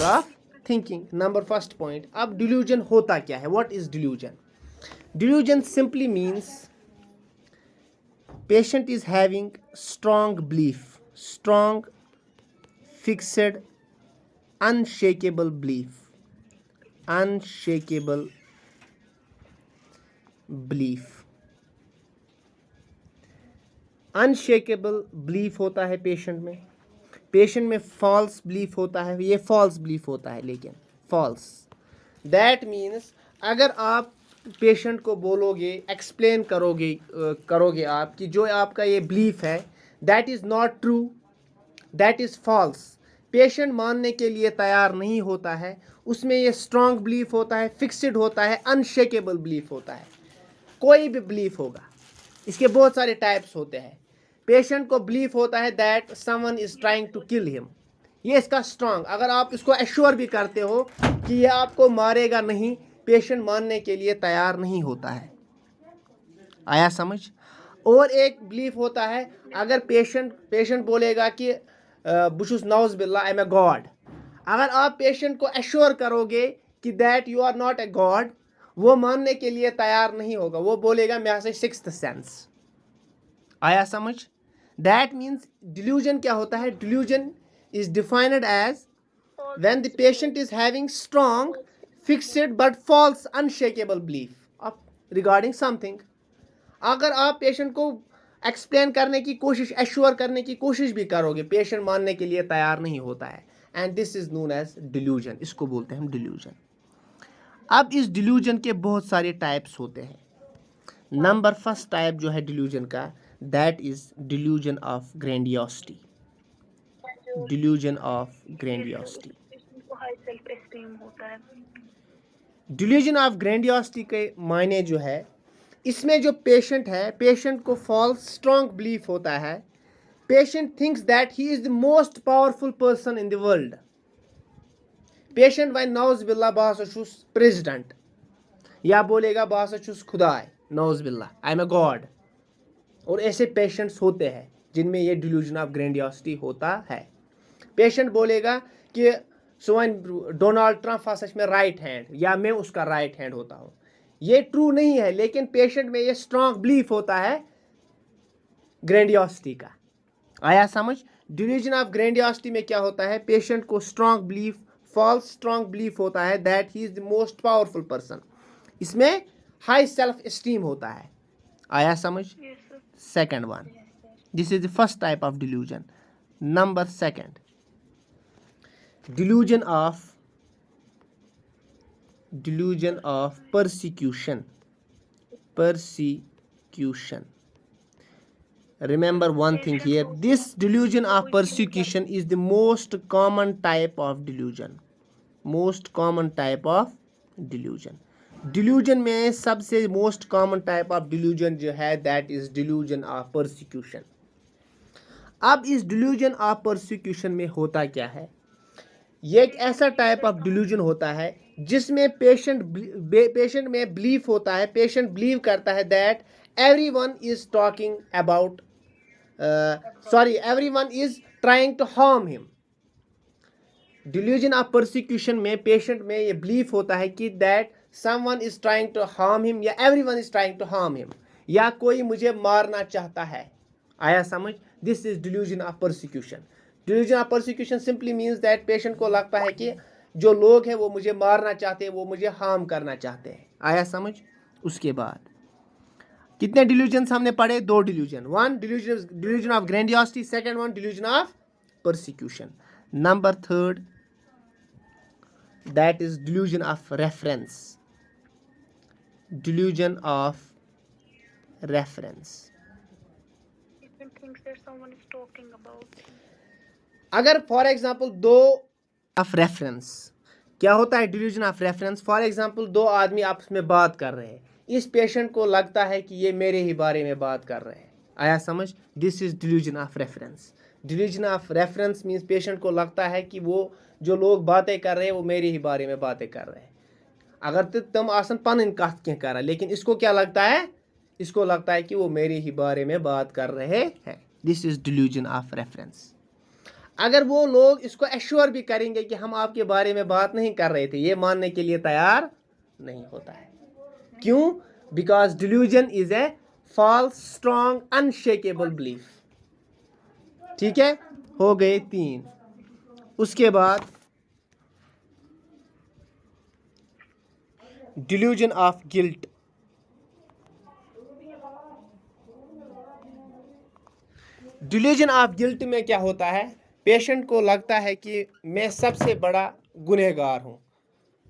Power of thinking. Number first point. अब delusion होता क्या है? What is delusion? Delusion simply means patient is having strong belief, strong, fixed, unshakable belief, unshakable belief, unshakeable belief होता है patient में। Patient में false belief होता है, ये फॉल्स बिलीफ होता है, लेकिन फॉल्स दैट मीन्स अगर आप पेशेंट को बोलोगे, एक्सप्लेन करोगे आप कि जो आपका ये बिलीफ है that is not true, that is false, patient मानने के लिए तैयार नहीं होता है। उसमें ये स्ट्रॉन्ग बिलीफ होता है, फिक्स्ड होता है, अनशेकेबल बिलीफ होता है। कोई भी बिलीफ होगा, इसके बहुत सारे टाइप्स होते हैं। पेशेंट को बिलीफ होता है that someone is trying to kill him, ये इसका स्ट्रांग। अगर आप इसको एश्योर भी करते हो कि ये आपको मारेगा नहीं, पेशेंट मानने के लिए तैयार नहीं होता है। आया समझ? और एक बिलीफ होता है, अगर पेशेंट बोलेगा कि बुशुस नौज बिल्ला आई एम ए गॉड, अगर आप पेशेंट को एश्योर करोगे कि that you are not a god, वो मानने के लिए तैयार नहीं होगा। वो बोलेगा मैं से सिक्स्थ सेंस। आया समझ? दैट मीन्स डिल्यूजन क्या होता है? Delusion is defined as when the patient is having strong, fixed but false, unshakable belief of regarding something. अगर आप पेशेंट को एक्सप्लेन करने की कोशिश, एश्योर करने की कोशिश भी करोगे, पेशेंट मानने के लिए तैयार नहीं होता है, and this is known as delusion. इसको बोलते हैं हम डिल्यूजन। अब इस डिल्यूजन के बहुत सारे टाइप्स होते हैं। नंबर फर्स्ट टाइप जो है डिल्यूजन का, that is delusion of grandiosity. Delusion of grandiosity, delusion of grandiosity के मायने जो है, इसमें जो पेशेंट है, पेशेंट को फॉल्स स्ट्रॉन्ग बिलीफ होता है। Patient thinks that he is the most powerful person in the world. Patient वन नौज बिल्ला बह छुस प्रेसिडेंट, या बोलेगा बह छुस खुदाय, नौज बिल्ला आई एम ए गॉड। और ऐसे पेशेंट्स होते हैं जिनमें ये डिल्यूजन ऑफ ग्रैंडियोसिटी होता है। पेशेंट बोलेगा कि सोन डोनाल्ड ट्रंप हसा में राइट हैंड, या मैं उसका राइट हैंड होता हूँ। ये ट्रू नहीं है, लेकिन पेशेंट में ये स्ट्रॉन्ग बिलीफ होता है ग्रैंडियोसिटी का। आया समझ? डिल्यूजन ऑफ ग्रैंडियोसिटी में क्या होता है? पेशेंट को strong belief, false strong belief होता है that he is the most powerful person. इसमें हाई सेल्फ एस्टीम होता है। आया समझ? Second one, this is the first type of delusion. Number second, delusion of persecution. Remember one thing here, this delusion of persecution is the most common type of delusion. delusion में सबसे most common type of delusion जो है, that is delusion of persecution. अब इस delusion of persecution में होता क्या है? ये एक ऐसा टाइप ऑफ डिल्यूजन होता है जिसमें पेशेंट में बिलीफ होता है, पेशेंट बिलीव करता है that everyone is talking about everyone is trying to harm him. Delusion of persecution में पेशेंट में ये बिलीफ होता है कि that someone is trying to harm him, या everyone is trying to harm him, या कोई मुझे मारना चाहता है। आया समझ? This is delusion of persecution. Delusion of persecution simply means that patient को लगता है कि जो लोग हैं वो मुझे मारना चाहते हैं, वो मुझे हार्म करना चाहते हैं। आया समझ? उसके बाद कितने डिल्यूजन हमने पढ़े? दो delusion. One delusion of grandiosity, second one delusion of persecution. Number third, that is delusion of reference. Delusion of reference, अगर फॉर एग्जाम्पल दो ऑफ रेफरेंस, क्या होता है delusion of reference? For example दो आदमी आपस में बात कर रहे हैं, इस पेशेंट को लगता है कि ये मेरे ही बारे में बात कर रहे हैं। आया समझ? This is delusion of reference. Delusion of reference means patient को लगता है कि वो जो लोग बातें कर रहे हैं वो मेरे ही बारे में बातें कर रहे हैं। अगर तो तुम आसन पन कथ क्या कर रहा, लेकिन इसको क्या लगता है? इसको लगता है कि वो मेरे ही बारे में बात कर रहे हैं। This is delusion of reference. अगर वो लोग इसको एश्योर भी करेंगे कि हम आपके बारे में बात नहीं कर रहे थे, ये मानने के लिए तैयार नहीं होता है। क्यों? Because delusion is a false strong unshakable belief. ठीक है, हो गए 3। उसके बाद delusion of guilt. Delusion of guilt में क्या होता है? पेशेंट को लगता है कि मैं सबसे बड़ा गुनहगार हूं,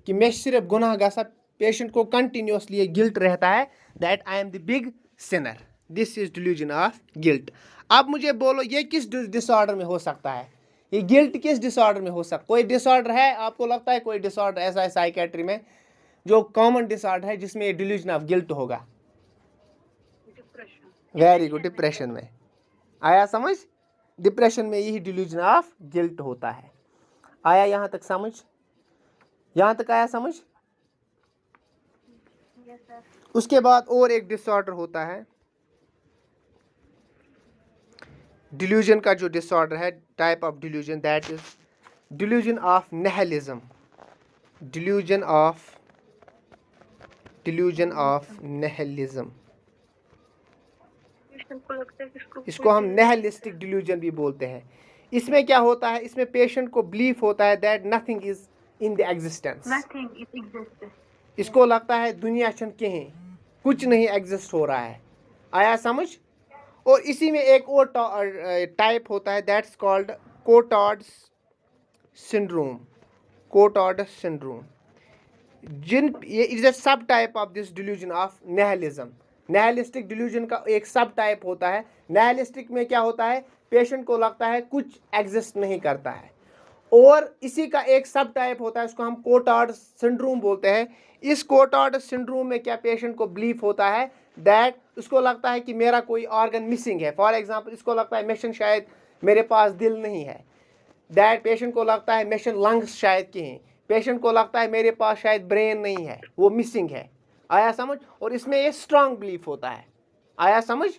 कि मैं सिर्फ गुनाह गसा। पेशेंट को कंटिन्यूसली ये गिल्ट रहता है that I am the big Sinner. This is delusion of guilt. अब मुझे बोलो ये किस डिसऑर्डर में हो सकता है? ये गिल्ट किस डिसऑर्डर में हो सकता? कोई डिसऑर्डर है आपको लगता है? कोई डिसऑर्डर ऐसा है साइकेट्री में जो कॉमन डिसऑर्डर है जिसमें ये डिल्यूजन ऑफ गिल्ट होगा? वेरी गुड, डिप्रेशन में। आया समझ? डिप्रेशन में यही डिल्यूजन ऑफ गिल्ट होता है। आया यहां तक समझ? यहां तक आया समझ? उसके बाद और एक डिसऑर्डर होता है डिल्यूजन का, जो डिसऑर्डर है, type of delusion, that is delusion of nihilism. Delusion of nihilism. इसको हम निहिलिस्टिक डिल्यूजन भी बोलते हैं। इसमें क्या होता है? इसमें पेशेंट को बिलीफ होता है that nothing is in the existence. इसको लगता है दुनिया छन कहीं, कुछ नहीं एग्जिस्ट हो रहा है। आया समझ? और इसी में एक और टाइप होता है that's called Cotard's syndrome. Cotard's syndrome ये is a sub type of this delusion of nihilism. Nihilistic delusion का एक सब टाइप होता है। निहिलिस्टिक में क्या होता है? पेशेंट को लगता है कुछ एग्जिस्ट नहीं करता है। और इसी का एक सब टाइप होता है, उसको हम कोटार्ड सिंड्रोम बोलते हैं। इस कोटार्ड सिंड्रोम में क्या पेशेंट को बिलीफ होता है दैट उसको लगता है कि मेरा कोई ऑर्गन मिसिंग है। फॉर एग्जांपल इसको लगता है मेशन शायद मेरे पास दिल नहीं है। दैट पेशेंट को लगता है मेशन लंग्स शायद कहीं। पेशेंट को लगता है मेरे पास शायद ब्रेन नहीं है, वो मिसिंग है। आया समझ? और इसमें ये स्ट्रांग बिलीफ होता है। आया समझ?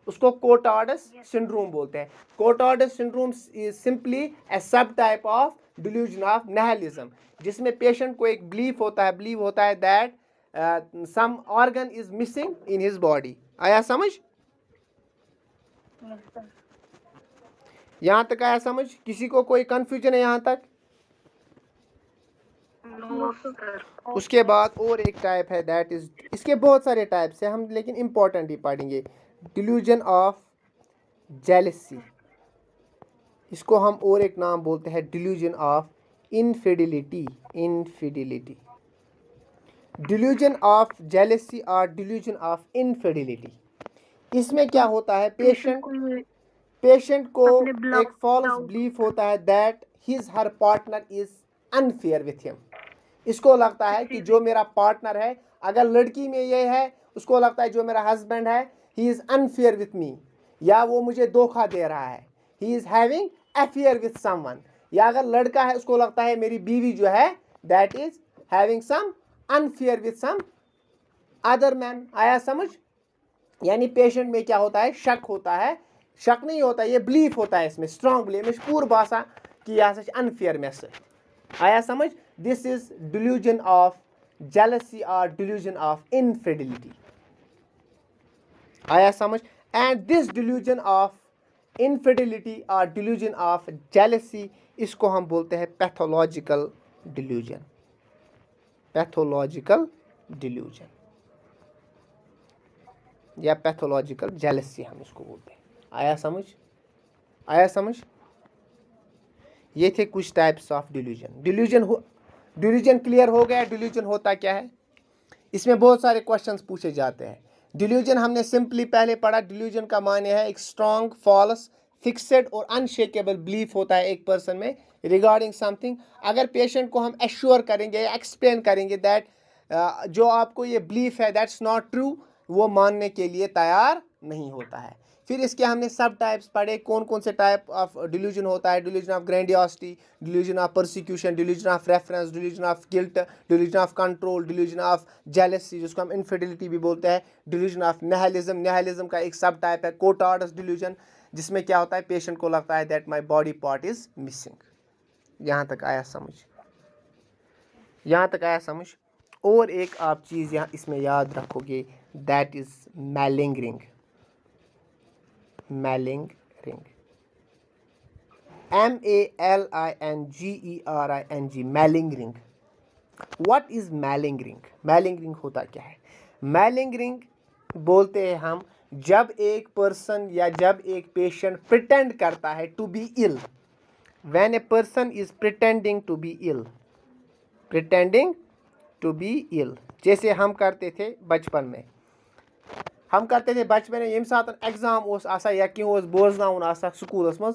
उसको कोटार्डस सिंड्रोम बोलते हैं। Cotard's syndrome is simply a sub type of delusion of nihilism, जिसमें पेशेंट को एक बिलीफ होता है that some organ is missing in his body. आया समझ? यहां तक आया समझ? किसी को कोई कंफ्यूजन है यहां तक? उसके बाद और एक टाइप है दैट इज, इसके बहुत सारे टाइप्स हैं हम, लेकिन इंपॉर्टेंट ही पढ़ेंगे। Delusion of jealousy. इसको हम और एक नाम बोलते हैं delusion of infidelity. Infidelity, delusion of jealousy और डिल्यूजन ऑफ इनफिडिलिटी। इसमें क्या होता है? पेशेंट को एक फॉल्स बिलीफ होता है that his her partner is unfair with him. इसको लगता है कि जो मेरा पार्टनर है, अगर लड़की में ये है, उसको लगता है जो मेरा हस्बैंड है he is unfair with me, या वो मुझे धोखा दे रहा है, he is having affair with someone. या अगर लड़का है उसको लगता है मेरी बीवी जो है that is having some unfair with some other man. आया समझ? यानी पेशेंट में क्या होता है? शक होता है। शक नहीं होता, ये बिलीफ होता है इसमें, स्ट्रॉन्ग बिलीफ में पूर्ण भाषा कि यह अनफेयर में से। आया समझ? This is delusion of jealousy or delusion of infidelity. आया समझ? And this delusion of infidelity or delusion of jealousy, इसको हम बोलते हैं pathological delusion. Pathological delusion या pathological jealousy हम इसको बोलते हैं। आया समझ? आया समझ? ये थे कुछ types of delusion. Delusion clear हो गया? डिल्यूजन होता क्या है? इसमें बहुत सारे क्वेश्चंस पूछे जाते हैं। डिल्यूजन हमने सिंपली पहले पढ़ा। डिल्यूजन का माने है एक स्ट्रॉन्ग, फॉल्स, फिक्सेड और अनशेकेबल बिलीफ होता है एक पर्सन में रिगार्डिंग समथिंग। अगर पेशेंट को हम एश्योर करेंगे, एक्सप्लेन करेंगे दैट जो आपको ये बिलीफ है दैट्स नॉट ट्रू, वो मानने के लिए तैयार नहीं होता है। फिर इसके हमने सब टाइप्स पढ़े, कौन कौन से टाइप ऑफ डिल्यूजन होता है। Delusion of grandiosity, delusion of persecution, delusion of reference, delusion of guilt, delusion of control, delusion of jealousy जिसको हम इनफिडिलिटी भी बोलते हैं, डिल्यूजन ऑफ निहिलिज्म। निहिलिज्म का एक सब टाइप है कोटार्डस डिल्यूजन। जिसमें क्या होता है, पेशेंट को लगता है that my body part is missing. यहाँ तक आया समझ, यहाँ तक आया समझ। और एक आप चीज़ यहाँ इसमें याद रखोगे, that is malingering. Malingering, MALINGERING, malingering. What is malingering? Malingering होता क्या है? मैलिंगरिंग बोलते हैं हम जब एक पर्सन या जब एक पेशेंट प्रिटेंड करता है to be ill. When a person is pretending to be ill, pretending to be ill. जैसे हम करते थे बचपन में, यम सात एग्जाम ओस आसा या कि ओस बोजनाउन आसा स्कूलस मज,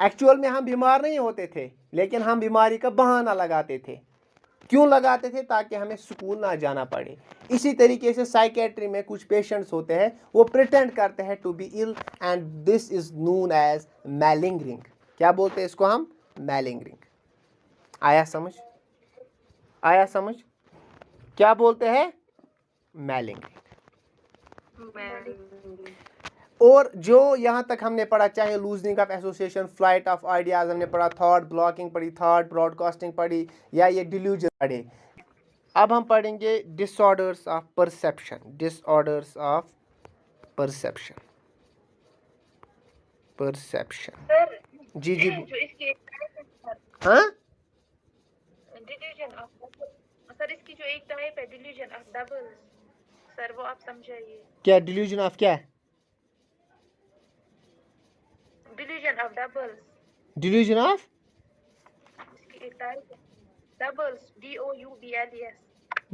एक्चुअल में हम बीमार नहीं होते थे, लेकिन हम बीमारी का बहाना लगाते थे। क्यों लगाते थे? ताकि हमें स्कूल ना जाना पड़े। इसी तरीके से साइकेट्री में कुछ पेशेंट्स होते हैं, वो प्रिटेंड करते हैं to be ill, and this is known as malingering. क्या बोलते हैं इसको हम? मैलिंगरिंग। आया समझ? आया समझ? क्या बोलते हैं? मैलिंगरिंग। और जो यहाँ तक हमने पढ़ा, चाहे loosening of association, flight of ideas हमने पढ़ा, थॉट ब्लॉकिंग पढ़ी, थॉट ब्रॉडकास्टिंग पढ़ी, या ये डिल्यूजन पढ़े। अब हम पढ़ेंगे disorders of perception. Disorders of perception. Perception जी जी। हाँ, डिल्यूजन ऑफ, सर इसकी जो एक टाइप है डिल्यूजन ऑफ डबल्स, सर वो आप समझाइए। क्या डिल्यूजन ऑफ क्या है? Delusion of doubles, delusion of इसकी एक टाइप है डबल्स, DOUBLES।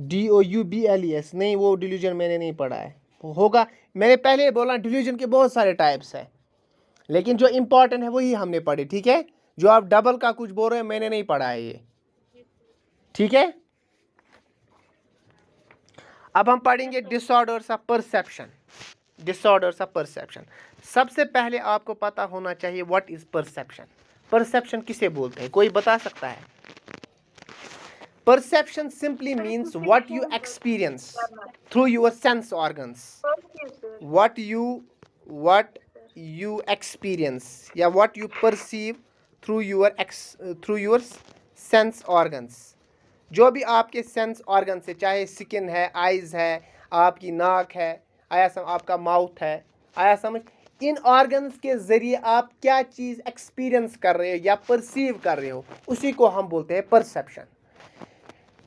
DOUBLES? नहीं, वो डिल्यूजन मैंने नहीं पढ़ा है। होगा, मैंने पहले बोला डिल्यूजन के बहुत सारे टाइप्स हैं, लेकिन जो इंपॉर्टेंट है वही हमने पढ़े। ठीक है, जो आप डबल का कुछ बोल रहे हैं मैंने नहीं पढ़ा है ये। ठीक है, अब हम पढ़ेंगे disorders of perception. Disorders of perception. सबसे पहले आपको पता होना चाहिए व्हाट इज परसेप्शन। परसेप्शन किसे बोलते हैं? कोई बता सकता है? Perception simply means what you experience through your sense organs. What you experience या what you perceive through your sense organs. जो भी आपके सेंस ऑर्गन से, चाहे स्किन है, आइज़ है, आपकी नाक है, आया समझ, आपका माउथ है, आया समझ, इन ऑर्गन्स के ज़रिए आप क्या चीज़ एक्सपीरियंस कर रहे हो या परसीव कर रहे हो, उसी को हम बोलते हैं परसेप्शन।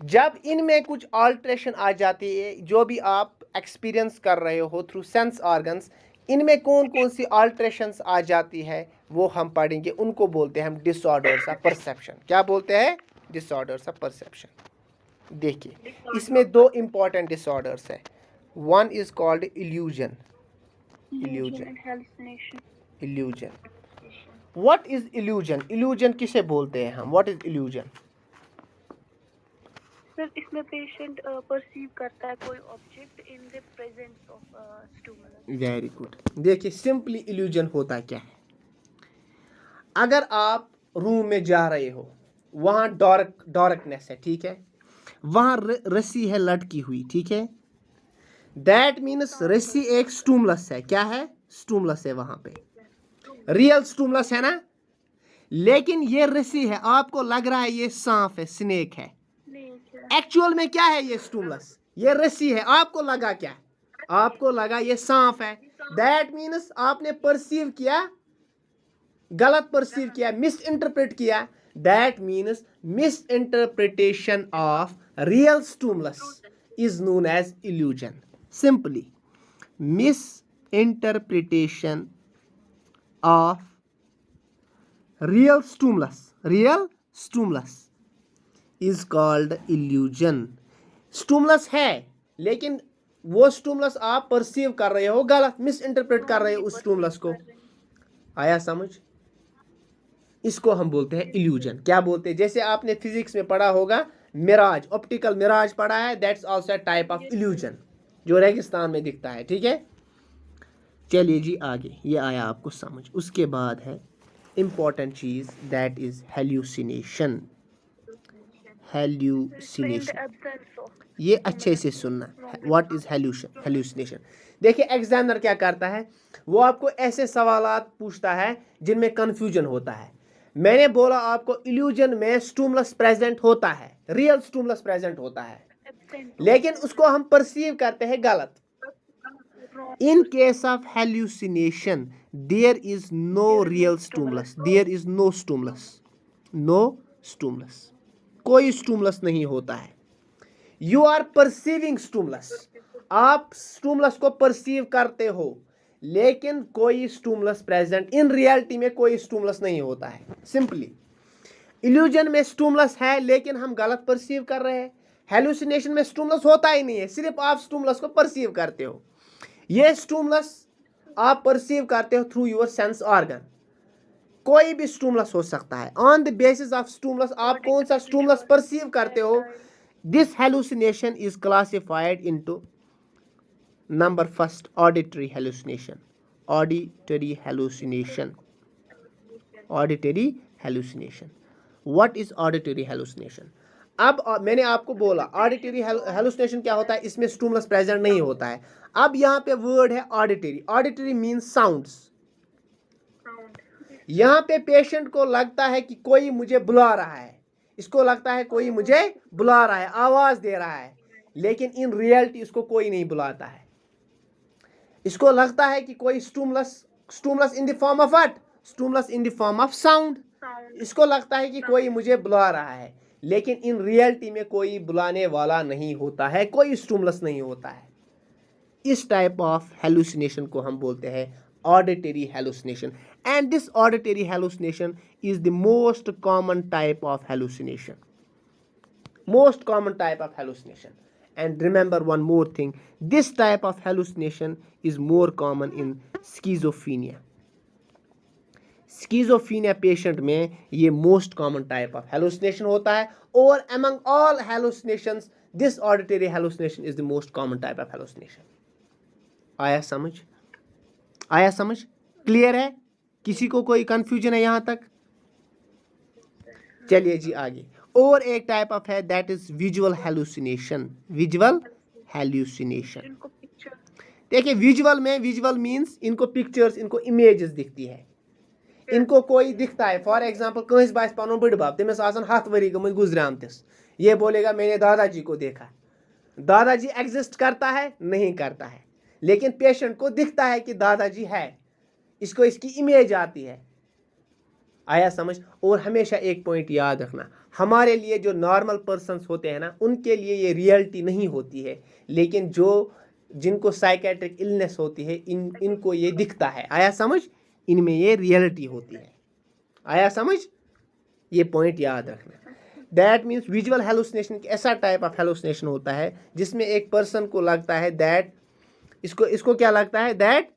जब इनमें कुछ ऑल्ट्रेशन आ जाती है, जो भी आप एक्सपीरियंस कर रहे हो थ्रू सेंस ऑर्गन्स, इनमें कौन कौन सी ऑल्ट्रेशंस आ जाती है वो हम पढ़ेंगे, उनको बोलते हैं हम डिसऑर्डर्स ऑफ परसेप्शन। क्या बोलते हैं? Disorders of perception. देखिए, इसमें दो इंपॉर्टेंट डिसऑर्डर्स है। One is called illusion. Illusion. What is illusion? Illusion किसे बोलते हैं हम? What is illusion? सर इसमें पेशेंट परसीव करता है कोई object in the presence of stimulus. Very good. देखिए, सिंपली इल्यूजन होता क्या है? अगर आप रूम में जा रहे हो, वहाँ डार्कनेस है, ठीक है, वहाँ रस्सी है लटकी हुई, ठीक है, दैट मीन्स रस्सी एक स्टूमलस है। क्या है? स्टूमलस है वहाँ पे, रियल स्टूमलस है ना। लेकिन ये रस्सी है, आपको लग रहा है ये सांप है, स्नेक है। एक्चुअल में क्या है? ये स्टूमलस, ये रस्सी है। आपको लगा क्या? आपको लगा ये सांप है। दैट मीन्स आपने परसीव किया, गलत परसीव किया, मिस इंटरप्रेट किया। That means misinterpretation of real stimulus is known as illusion. Simply, misinterpretation of real stimulus is called illusion. Stimulus है, लेकिन वो स्टूमलस आप परसीव कर रहे हो गलत, मिस इंटरप्रेट कर रहे हो उस स्टूमलस को। आया समझ? इसको हम बोलते हैं इल्यूजन। क्या बोलते हैं? जैसे आपने फिजिक्स में पढ़ा होगा मिराज, ऑप्टिकल मिराज पढ़ा है, that's also a type of illusion, जो रेगिस्तान में दिखता है। ठीक है, चलिए जी आगे, ये आया आपको समझ। उसके बाद है important cheese, that is hallucination. So in the hallucination. absence of ये अच्छे से सुनना. What is hallucination. देखिए एग्जामिनर क्या करता है, वो आपको ऐसे सवालात पूछता है जिनमें कंफ्यूजन होता है. मैंने बोला आपको इल्यूजन में स्टूमलस प्रेजेंट होता है, रियल स्टूमलस प्रेजेंट होता है, absent लेकिन उसको हम परसीव करते हैं गलत. wrong In case of hallucination, there is no real stimulus. There is no stimulus. No stimulus. कोई स्टूमलस नहीं होता है. You are perceiving stimulus. आप स्टूमलस को परसीव करते हो, लेकिन कोई स्टूमलस प्रेजेंट इन रियलिटी में कोई स्टूमलस नहीं होता है. सिंपली इल्यूजन में स्टूमलस है लेकिन हम गलत परसीव कर रहे हैं. हेलुसिनेशन में स्टूमलस होता ही नहीं है, सिर्फ आप स्टूमलस को परसीव करते हो. ये स्टूमलस आप परसीव करते हो थ्रू योर सेंस ऑर्गन. कोई भी स्टूमलस हो सकता है. On the basis of stimulus आप कौन सा स्टूमलस परसीव करते हो. This hallucination is classified into number first auditory hallucination. Auditory hallucination. Auditory hallucination. What is auditory hallucination. अब मैंने आपको बोला ऑडिटरी हेलुसिनेशन क्या होता है, इसमें स्टूमलस प्रेजेंट नहीं होता है. अब यहाँ पे वर्ड है ऑडिटरी. Auditory means sounds. यहाँ पे पेशेंट को लगता है कि कोई मुझे बुला रहा है, इसको लगता है कोई मुझे बुला रहा है, आवाज दे रहा है, लेकिन इन रियलिटी इसको कोई नहीं बुलाता है. इसको लगता है कि कोई stimulus in the form of what, stimulus in the form of sound. इसको लगता है कि कोई मुझे बुला रहा है, लेकिन इन रियलिटी में कोई बुलाने वाला नहीं होता है, कोई स्टूमलस नहीं होता है. इस टाइप ऑफ हेलुसिनेशन को हम बोलते हैं auditory hallucination. And this auditory hallucination is the most common type of hallucination. Most common type of hallucination. And remember one more thing, this type of hallucination is more common in schizophrenia. Schizophrenia patient में ये most common type of hallucination होता है. और among all hallucinations, this auditory hallucination is the most common type of hallucination. आया समझ, आया समझ, clear है. किसी को कोई कंफ्यूजन है यहाँ तक. चलिए जी आगे. और एक टाइप ऑफ है that is visual hallucination. Visual hallucination. देखिए विजुअल में, विजुअल मींस इनको पिक्चर्स, इनको इमेजेस दिखती है, इनको कोई दिखता है. फॉर एग्जांपल कहीं बास पनो बड़ बाप तमिस आसन 7 वरी गमत गुजरामतिस, ये बोलेगा मैंने दादाजी को देखा. दादाजी एग्जिस्ट करता है नहीं करता है, लेकिन पेशेंट को दिखता है कि दादाजी है, इसको इसकी इमेज आती है. आया समझ. और हमेशा एक पॉइंट याद रखना, हमारे लिए जो नॉर्मल पर्सन्स होते हैं ना, उनके लिए ये रियलिटी नहीं होती है, लेकिन जो जिनको साइकेट्रिक इलनेस होती है इनको ये दिखता है. आया समझ, इनमें ये रियलिटी होती है. आया समझ, ये पॉइंट याद रखना. दैट मीन्स विजुअल हेलुसिनेशन ऐसा टाइप ऑफ हेलुसिनेशन होता है जिसमें एक पर्सन को लगता है दैट, इसको क्या लगता है दैट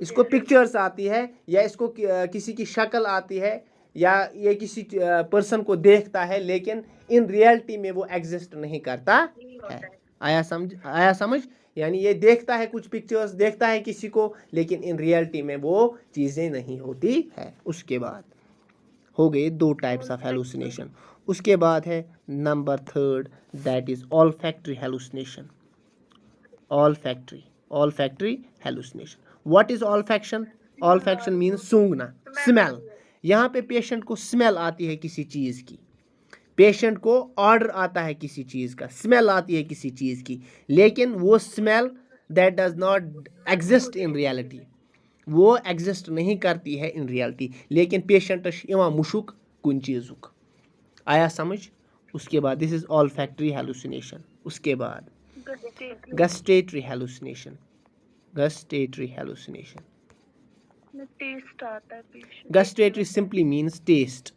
इसको पिक्चर्स आती है, या इसको किसी की शक्ल आती है, या ये किसी पर्सन को देखता है, लेकिन इन रियलिटी में वो एग्जिस्ट नहीं करता है. आया समझ. यानी ये देखता है कुछ पिक्चर्स, देखता है किसी को, लेकिन इन रियलिटी में वो चीज़ें नहीं होती है. उसके बाद हो गए 2 टाइप्स ऑफ हेलुसिनेशन. उसके बाद है number 3 that is olfactory hallucination. Olfactory hallucination. What is olfaction. Olfaction means सूंघना, स्मेल. यहाँ पे पेशेंट को स्मेल आती है किसी चीज़ की, पेशेंट को ऑर्डर आता है किसी चीज़ का, स्मेल आती है किसी चीज़ की, लेकिन वो smell that does not exist in reality, वो एग्जिस्ट नहीं करती है इन रियलिटी, लेकिन पेशेंट इवा मुशुक कुन चीज़ुक. आया समझ. उसके बाद दिस इज ऑल्फैक्टरी हेलुसिनेशन. उसके बाद gustatory hallucination. Gustatory hallucination. Taste आता है patient. Gustatory simply means taste.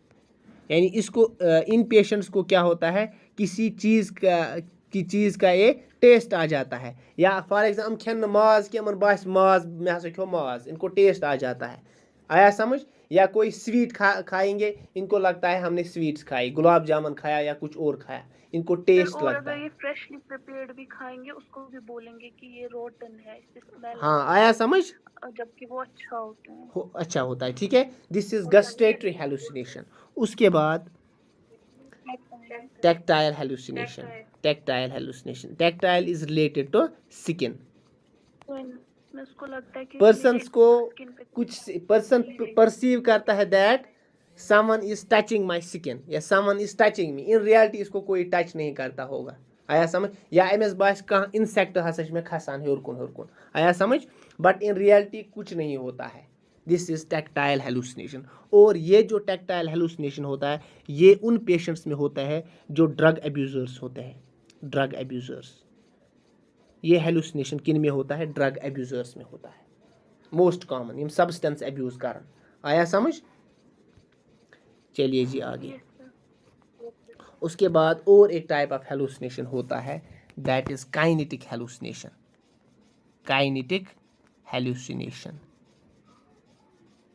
यानी इसको इन पेशेंट्स को क्या होता है, किसी चीज़ का ये टेस्ट आ जाता है. या फॉर एग्जाम्पल खेन माज कि बास माज मे हसा खो माज, इनको टेस्ट आ जाता है. आया समझ. या कोई स्वीट खाएंगे, इनको लगता है हमने स्वीट्स खाई, गुलाब जामुन खाया या कुछ और खाया, इनको टेस्ट लगता अगर है. ये फ्रेशली प्रिपेयर्ड भी खाएंगे उसको भी बोलेंगे कि ये रोटन है, इससे स्मेल. हाँ आया समझ, जबकि वो अच्छा होता है. अच्छा होता है. ठीक है. This is gustatory hallucination. उसके बाद tactile hallucination. Tactile hallucination. Tactile is related to skin. मैं उसको लगता है कि पर्सन्स को स्किन पे कुछ पर्सन परसीव करता है that someone is touching my skin या someone is touching me, in reality इसको कोई टच नहीं करता होगा, आया समझ, या अमिस बास कहाँ इंसेक्ट हसा मे खसान हेर कुन, आया समझ, बट इन रियलिटी कुछ नहीं होता है। This is tactile hallucination. और ये जो टैक्टाइल हेलुसिनेशन होता है ये उन पेशेंट्स में होता है जो ड्रग एब्यूजर्स होते हैं, ड्रग एब्यूजर्स। ये हेलुसिनेशन किन में होता है? ड्रग एब्यूजर्स में होता है, मोस्ट कॉमन, यम सब्सटेंस एब्यूज कर, आया समझ। चलिए जी आगे। उसके बाद और एक टाइप ऑफ हेलुसिनेशन होता है, that is kinetic hallucination. Kinetic hallucination,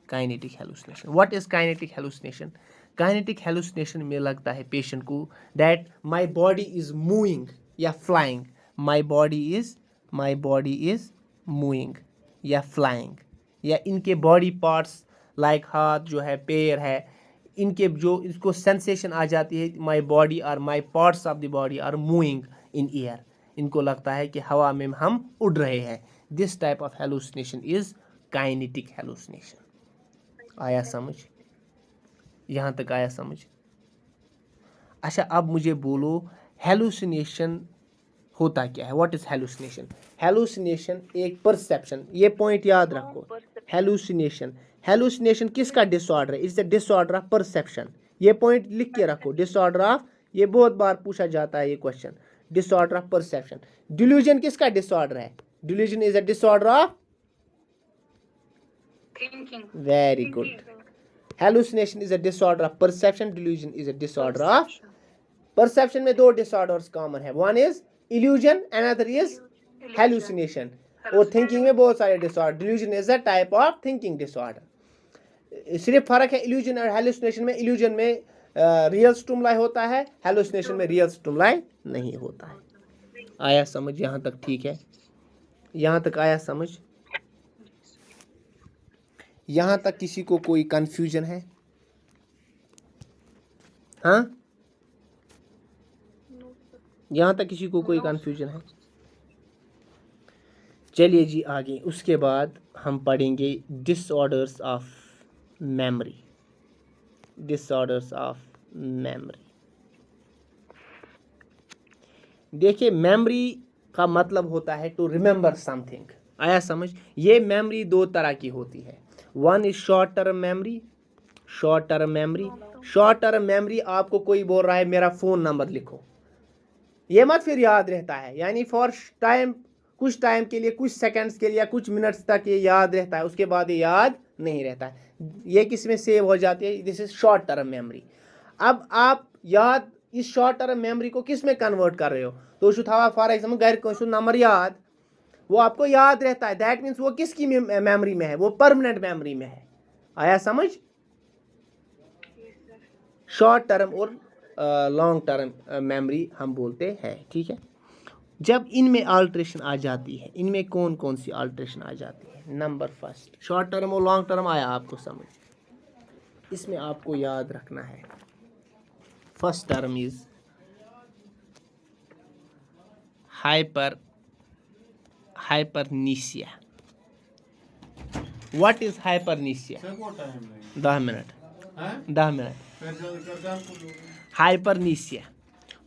kinetic hallucination. What is kinetic hallucination? Kinetic hallucination में लगता है पेशेंट को that my body is moving या flying, my body is moving या फ्लाइंग, या इनके बॉडी पार्ट्स लाइक हाथ जो है, पैर है, इनके जो इसको सेंसेशन आ जाती है, माय बॉडी और my parts of the body are moving in air, इनको लगता है कि हवा में हम उड़ रहे हैं। This type of hallucination is kinetic hallucination. आया समझ? यहाँ तक आया समझ? अच्छा अब मुझे बोलो हेलुसिनेशन होता क्या है? What is hallucination? हेलुसिनेशन एक परसेप्शन, ये पॉइंट याद रखो। हेलुसिनेशन, हेलुसिनेशन किसका डिसऑर्डर है? It's a disorder of perception. ये पॉइंट लिख के रखो, डिसऑर्डर ऑफ, ये बहुत बार पूछा जाता है ये question, disorder of perception. Delusion किसका डिसऑर्डर है? Delusion is a disorder of thinking. Very good. Hallucination is a disorder of perception, delusion is a disorder of perception. में दो डिसऑर्डर्स कॉमन है, one is illusion, another is hallucination. और thinking में बहुत सारे disorder, delusion is a type of thinking disorder. सिर्फ फर्क है इल्यूजन और हेलुसिनेशन में, इल्यूजन में रियल स्टिमुलाई होता है, हेलुसिनेशन में रियल स्टिमुलाई नहीं होता है। आया समझ यहाँ तक? ठीक है, यहाँ तक आया समझ? यहाँ तक किसी को कोई कंफ्यूजन है? हाँ, यहाँ तक किसी को कोई कंफ्यूजन है? चलिए जी आगे। उसके बाद हम पढ़ेंगे disorders of memory. Disorders of memory. देखिए मेमोरी का मतलब होता है टू रिमेंबर समथिंग, आया समझ? ये मेमोरी दो तरह की होती है, one is short term memory. Short term memory, short term memory आपको कोई बोल रहा है मेरा फ़ोन नंबर लिखो, ये मत फिर याद रहता है, यानी फॉर टाइम, कुछ टाइम के लिए, कुछ सेकंड्स के लिए या कुछ मिनट्स तक ये याद रहता है, उसके बाद ये याद नहीं रहता है, ये किस में सेव हो जाती है? This is short term memory. अब आप याद इस शॉर्ट टर्म मेमोरी को किस में कन्वर्ट कर रहे हो? तो थवा फॉर एग्जाम्पल घर को नंबर याद, वो आपको याद रहता है, दैट मीन्स वो किसकी मेमोरी में है? वो परमानेंट मेमोरी में है। आया समझ? शॉर्ट टर्म और लॉन्ग टर्म मेमोरी हम बोलते हैं, ठीक है। जब इनमें अल्ट्रेशन आ जाती है, इनमें कौन कौन सी अल्ट्रेशन आ जाती है? नंबर फर्स्ट, शॉर्ट टर्म और लॉन्ग टर्म आया आपको समझ, इसमें आपको याद रखना है। First term is hypermnesia. What is hypermnesia? 10 minute, 10 minute. Hypermnesia,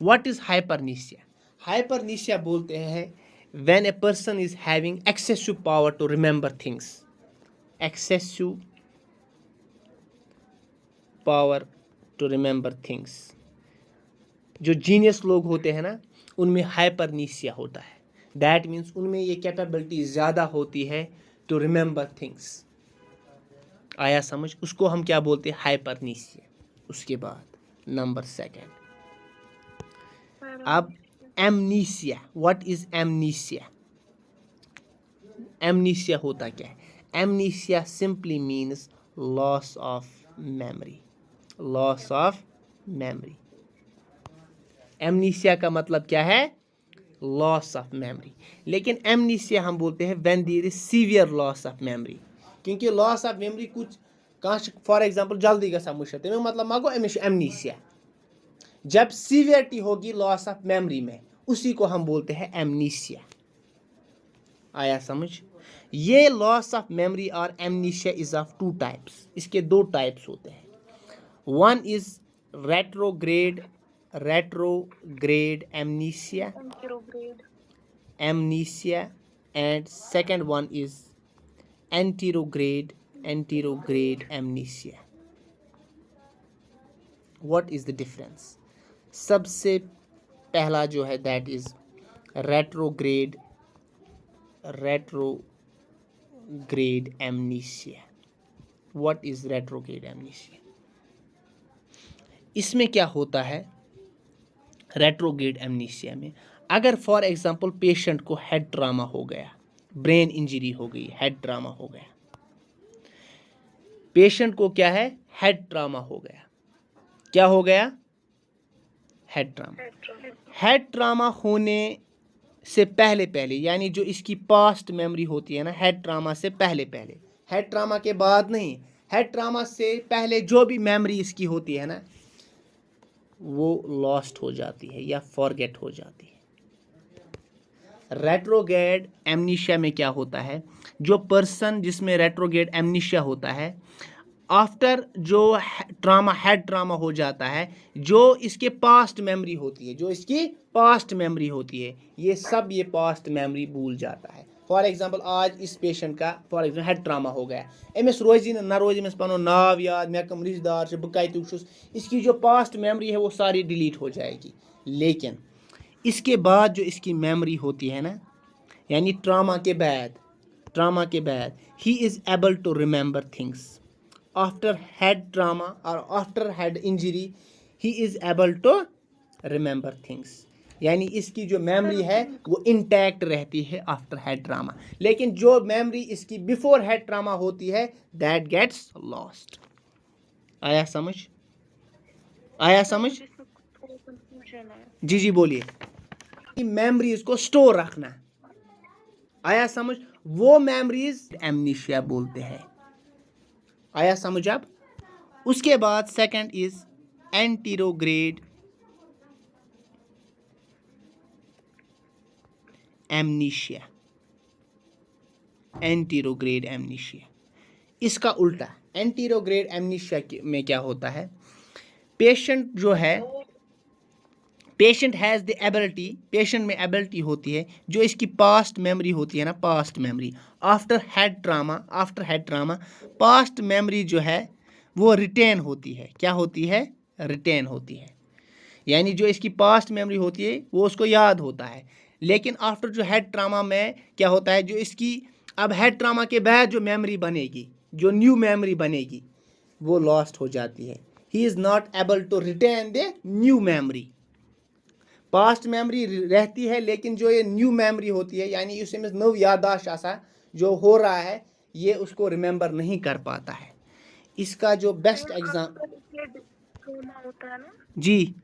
what is hypermnesia? Hypermnesia बोलते हैं when a person is having excessive power to remember things. Excessive power to remember things. जो जीनियस लोग होते हैं ना, उनमें हाइपरनीसिया होता है, दैट मीन्स उनमें ये कैपेबिलिटी ज़्यादा होती है टू रिमेंबर थिंग्स। आया समझ? उसको हम क्या बोलते हैं? हाइपरनीसिया। उसके बाद नंबर सेकंड, अब amnesia. What is amnesia? Amnesia होता क्या है? Amnesia simply means loss of memory. Loss of memory. Amnesia का मतलब क्या है? Loss of memory. लेकिन एमनीसिया हम बोलते हैं when there is severe loss of memory, क्योंकि लॉस ऑफ मेमोरी कुछ कहाँ फॉर एग्जांपल जल्दी गसा मुश्किल, तमें मतलब मा गो एमनीसिया, जब सीवियरिटी होगी लॉस ऑफ मेमोरी में, उसी को हम बोलते हैं एमनीसिया। आया समझ? ये लॉस ऑफ मेमोरी और amnesia is of two types, इसके दो टाइप्स होते हैं। One is retrograde amnesia and second one is anterograde amnesia. What is the difference? सबसे पहला जो है that is retrograde amnesia. What is retrograde amnesia? इसमें क्या होता है रेट्रोग्रेड एमनीसिया में? अगर फॉर एग्जांपल पेशेंट को हेड ट्रामा हो गया, ब्रेन इंजरी हो गई, हेड ट्रामा हो गया, पेशेंट को क्या है, हेड ट्रामा हो गया। क्या हो गया? Head trauma. हेड ट्रामा होने से पहले पहले, यानी जो इसकी पास्ट मेमोरी होती है ना, हेड ट्रामा से पहले पहले, हेड ट्रामा के बाद नहीं, हेड ट्रामा से पहले जो भी मेमोरी इसकी होती है ना, वो लॉस्ट हो जाती है या फॉरगेट हो जाती है। रेट्रोग्रेड एमनीशिया में क्या होता है, जो पर्सन जिसमें रेट्रोग्रेड एमनीशिया होता है, आफ्टर जो ट्रामा, हेड ट्रामा हो जाता है, जो इसके पास्ट मेमोरी होती है, जो इसकी पास्ट मेमोरी होती है, ये सब ये पास्ट मेमोरी भूल जाता है। फॉर एग्जांपल आज इस पेशेंट का फॉर एग्जांपल हेड ट्रामा हो गया, अमिस रोजी ना रोज अमिस पनो नाव याद, मे कम रिश्तेदार बह कत, इसकी जो पास्ट मेमोरी है वो सारी डिलीट हो जाएगी। लेकिन इसके बाद जो इसकी मेमोरी होती है ना, यानी ट्रामा के बाद he is able to remember things. After head trauma और after head injury he is able to remember things, यानी इसकी जो मेमोरी है वो इंटैक्ट रहती है आफ्टर हेड ट्रामा। लेकिन जो मेमोरी इसकी बिफोर हेड ट्रामा होती है, दैट गेट्स लॉस्ट। आया समझ? जी बोलिए। मेमोरीज को स्टोर रखना, आया समझ? वो मेमोरीज एमनीशिया बोलते हैं। आया समझ? अब उसके बाद second is anterograde amnesia. Anterograde amnesia इसका उल्टा। एंटीरोग्रेड एमनीशिया में क्या होता है, पेशेंट जो है, patient has the ability, patient में एबिलिटी होती है, जो इसकी पास्ट मेमोरी होती है ना, past memory after head trauma past memory जो है वो रिटेन होती है। क्या होती है? रिटेन होती है, यानी जो इसकी पास्ट मेमोरी होती है वो उसको याद होता है। लेकिन आफ्टर जो हेड ट्रामा में क्या होता है, जो इसकी अब हेड ट्रामा के बाद जो मेमोरी बनेगी, जो न्यू मेमोरी बनेगी, वो लॉस्ट हो जाती है। He is not able to retain the new memory. Past memory रहती है, लेकिन जो ये न्यू मेमोरी होती है, यानी उसमें नव याददाश्त ऐसा जो हो रहा है, ये उसको रिमेंबर नहीं कर पाता है। इसका जो बेस्ट ट्रॉमा होता है ना जी,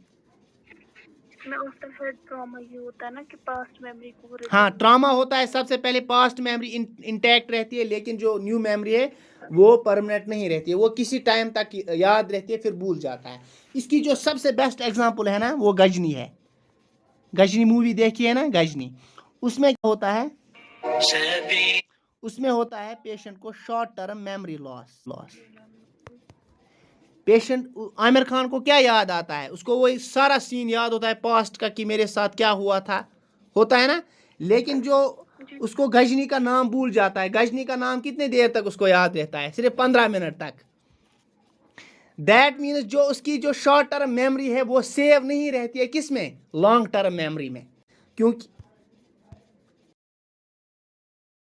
में आफ्टर हेड ट्रॉमा ये होता है ना कि पास्ट मेमोरी को हाँ, ट्रॉमा होता है सबसे पहले, पास्ट मेमोरी इंटैक्ट रहती है, लेकिन जो न्यू मेमोरी है वो परमानेंट नहीं रहती है, वो किसी टाइम तक याद रहती है, फिर भूल जाता है। इसकी जो सबसे बेस्ट एग्जांपल है ना, वो गजनी है। गजनी मूवी देखी है ना, गजनी, उसमें क्या होता है, उसमें होता है पेशेंट को short term memory loss. Patient, Aamir Khan को क्या याद आता है, उसको वो सारा सीन याद होता है पास्ट का कि मेरे साथ क्या हुआ था, होता है ना। लेकिन जो उसको गजनी का नाम भूल जाता है, गजनी का नाम कितने देर तक उसको याद रहता है, सिर्फ 15 मिनट तक। दैट मीन्स जो उसकी जो शॉर्ट टर्म मेमोरी है वो सेव नहीं रहती है, किस में, लॉन्ग टर्म मेमोरी में। क्योंकि